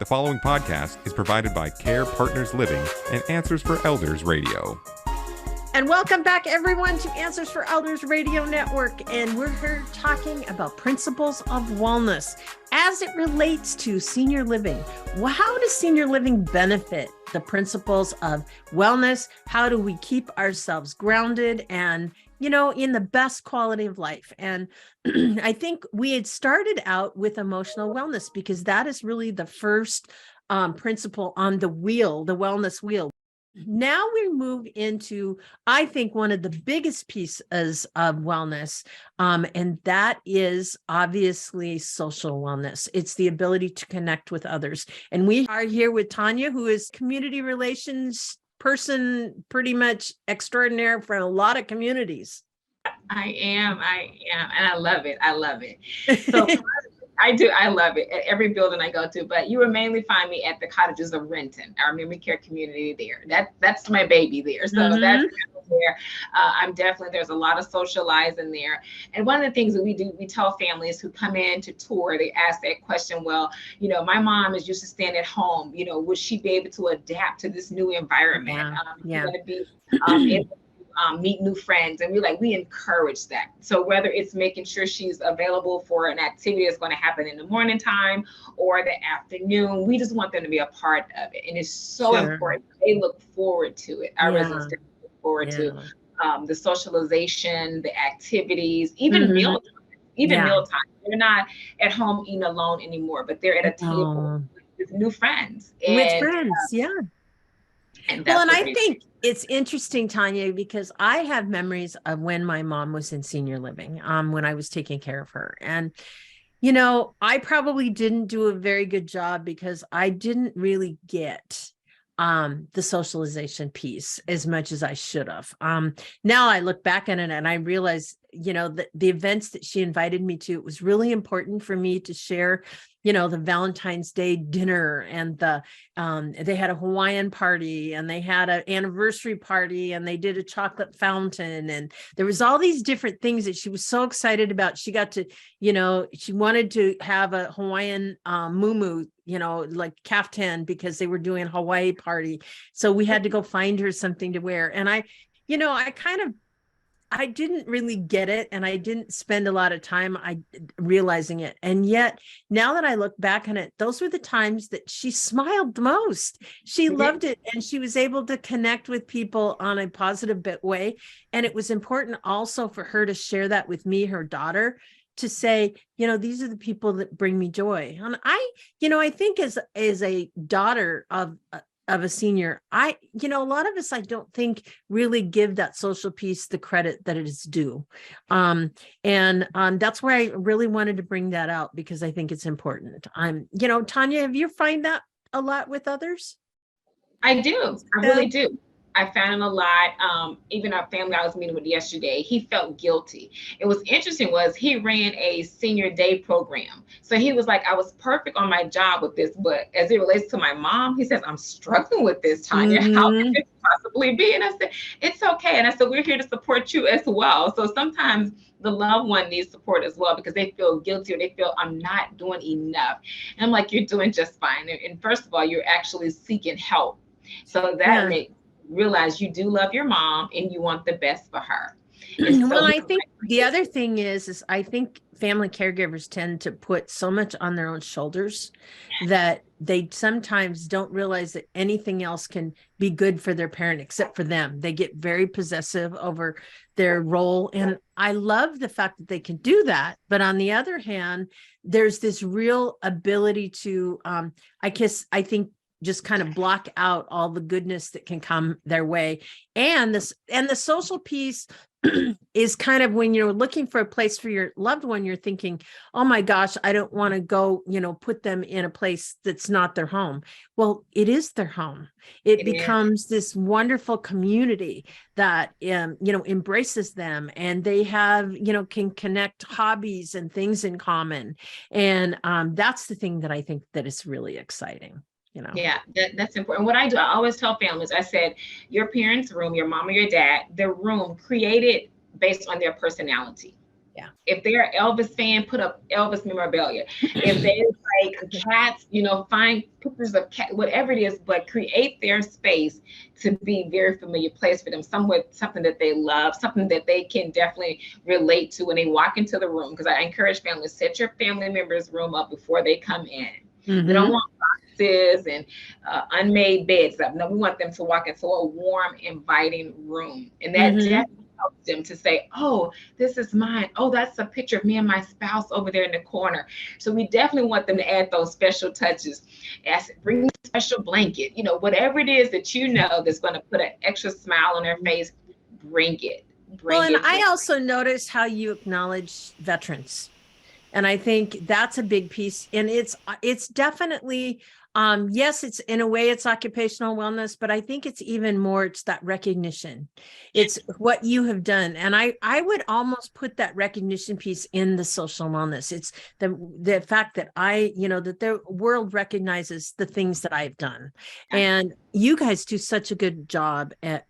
following podcast is provided by CarePartners Living and Answers for Elders Radio. And welcome back, everyone, to Answers for Elders Radio Network. And we're here talking about principles of wellness as it relates to senior living. Well, how does senior living benefit the principles of wellness? How do we keep ourselves grounded and, in the best quality of life? And I think we had started out with emotional wellness because that is really the first principle on the wheel, the wellness wheel. Now we move into, I think, one of the biggest pieces of wellness, and that is obviously social wellness. It's the ability to connect with others. And we are here with Tonya, who is community relations person, pretty much extraordinaire for a lot of communities. I am, and I love it. So I do. I love it at every building I go to, but you will mainly find me at the Cottages of Renton, our memory care community there. That's my baby there. So that's where I'm definitely, there's a lot of socializing there. And one of the things that we do, we tell families who come in to tour, they ask that question, well, my mom is used to staying at home, would she be able to adapt to this new environment? Going to be able meet new friends, and we encourage that. So whether it's making sure she's available for an activity that's going to happen in the morning time or the afternoon, we just want them to be a part of it. And it's so important. They look forward to it. Our residents look forward to the socialization, the activities, even mealtime. Mealtime. They're not at home eating alone anymore, but they're at a table with new friends. And I think it's interesting, Tonya, because I have memories of when my mom was in senior living, when I was taking care of her. And, I probably didn't do a very good job because I didn't really get the socialization piece as much as I should have. Now I look back on it and I realize, the events that she invited me to, it was really important for me to share, the Valentine's Day dinner and they had a Hawaiian party and they had an anniversary party and they did a chocolate fountain. And there was all these different things that she was so excited about. She got to, she wanted to have a Hawaiian muumuu, like kaftan, because they were doing a Hawaii party. So we had to go find her something to wear. And I didn't really get it, and I didn't spend a lot of time realizing it. And yet, now that I look back on it, those were the times that she smiled the most. She loved it, and she was able to connect with people on a positive way. And it was important also for her to share that with me, her daughter, to say, these are the people that bring me joy. And I think as a daughter of a senior, a lot of us, I don't think really give that social piece the credit that it is due. That's why I really wanted to bring that out, because I think it's important. Tonya, have you find that a lot with others? I do. I really do. I found him a lot. Even our family I was meeting with yesterday, he felt guilty. It was interesting was he ran a senior day program. So he was like, I was perfect on my job with this, but as it relates to my mom, he says, I'm struggling with this, Tonya. How can it possibly be? And I said, it's okay. And I said, we're here to support you as well. So sometimes the loved one needs support as well, because they feel guilty or they feel I'm not doing enough. And I'm like, you're doing just fine. And first of all, you're actually seeking help. So that makes realize you do love your mom and you want the best for her. Well, I think the other thing is I think family caregivers tend to put so much on their own shoulders that they sometimes don't realize that anything else can be good for their parent except for them. They get very possessive over their role. And I love the fact that they can do that. But on the other hand, there's this real ability to, I think, just kind of block out all the goodness that can come their way. And the social piece is kind of when you're looking for a place for your loved one, you're thinking, oh my gosh, I don't want to go, put them in a place that's not their home. Well, it is their home. It becomes this wonderful community that, embraces them, and they have, can connect hobbies and things in common. And that's the thing that I think that is really exciting. Yeah, that's important. What I do, I always tell families, I said, your parents' room, your mom or your dad, their room created based on their personality. If they're an Elvis fan, put up Elvis memorabilia. If they like cats, find pictures of cat, whatever it is, but create their space to be a very familiar place for them, something that they love, something that they can definitely relate to when they walk into the room. Because I encourage families, set your family members' room up before they come in. Mm-hmm. We don't want boxes and unmade beds up. No, we want them to walk into a warm, inviting room. And that definitely helps them to say, oh, this is mine. Oh, that's a picture of me and my spouse over there in the corner. So we definitely want them to add those special touches. Bring a special blanket, whatever it is that that's going to put an extra smile on their face, bring it. I also notice how you acknowledge veterans. And I think that's a big piece. And it's definitely, yes, it's in a way it's occupational wellness, but I think it's even more, it's that recognition. It's what you have done. And I would almost put that recognition piece in the social wellness. It's the fact that that the world recognizes the things that I've done. And you guys do such a good job at,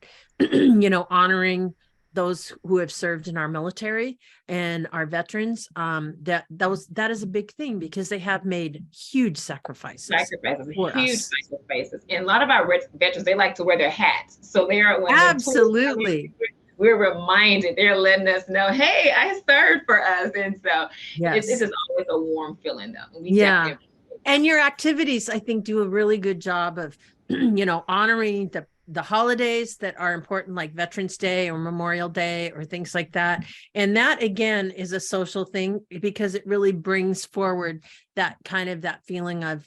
honoring those who have served in our military and our veterans. That is a big thing because they have made huge sacrifices. Sacrifices. And a lot of our veterans, they like to wear their hats. So absolutely. We're reminded, they're letting us know, hey, I served for us. And so it's just always a warm feeling though. And your activities, I think, do a really good job of, honoring the holidays that are important, like Veterans Day or Memorial Day or things like that. And that, again, is a social thing because it really brings forward that feeling of,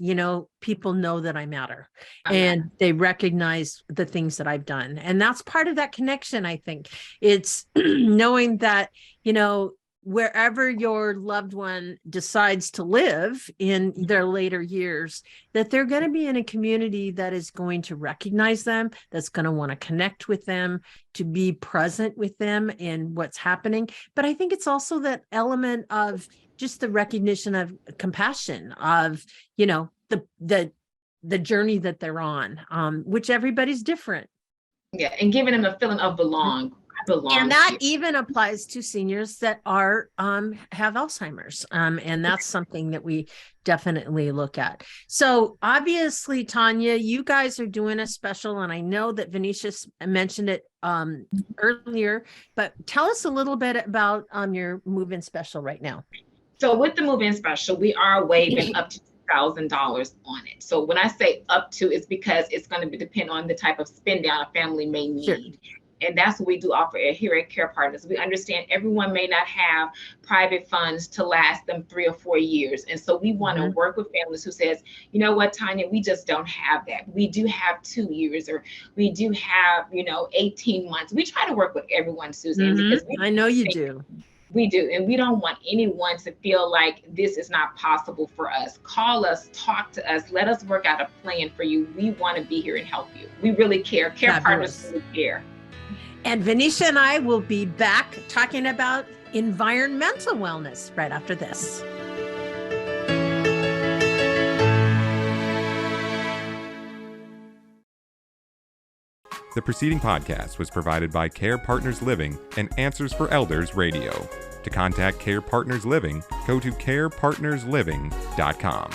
people know that I matter and they recognize the things that I've done. And that's part of that connection, I think. It's knowing that, wherever your loved one decides to live in their later years, that they're going to be in a community that is going to recognize them, that's going to want to connect with them, to be present with them in what's happening. But I think it's also that element of just the recognition of compassion of, the journey that they're on, which everybody's different. Yeah. And giving them a feeling of belong. And that even applies to seniors that are have Alzheimer's. And that's something that we definitely look at. So obviously, Tonya, you guys are doing a special, and I know that Venetia mentioned it earlier, but tell us a little bit about your move-in special right now. So with the move-in special, we are waiving up to $1,000 on it. So when I say up to, it's because it's going to depend on the type of spend down a family may need. Sure. And that's what we do offer here at CarePartners. We understand everyone may not have private funds to last them 3 or 4 years. And so we want to work with families who says, you know what, Tonya, we just don't have that. We do have 2 years, or we do have, 18 months. We try to work with everyone, Suzanne, because I know you do. We do. And we don't want anyone to feel like this is not possible for us. Call us, talk to us, let us work out a plan for you. We want to be here and help you. We really care. CarePartners really care. And Venetia and I will be back talking about environmental wellness right after this. The preceding podcast was provided by CarePartners Living and Answers for Elders Radio. To contact CarePartners Living, go to carepartnersliving.com.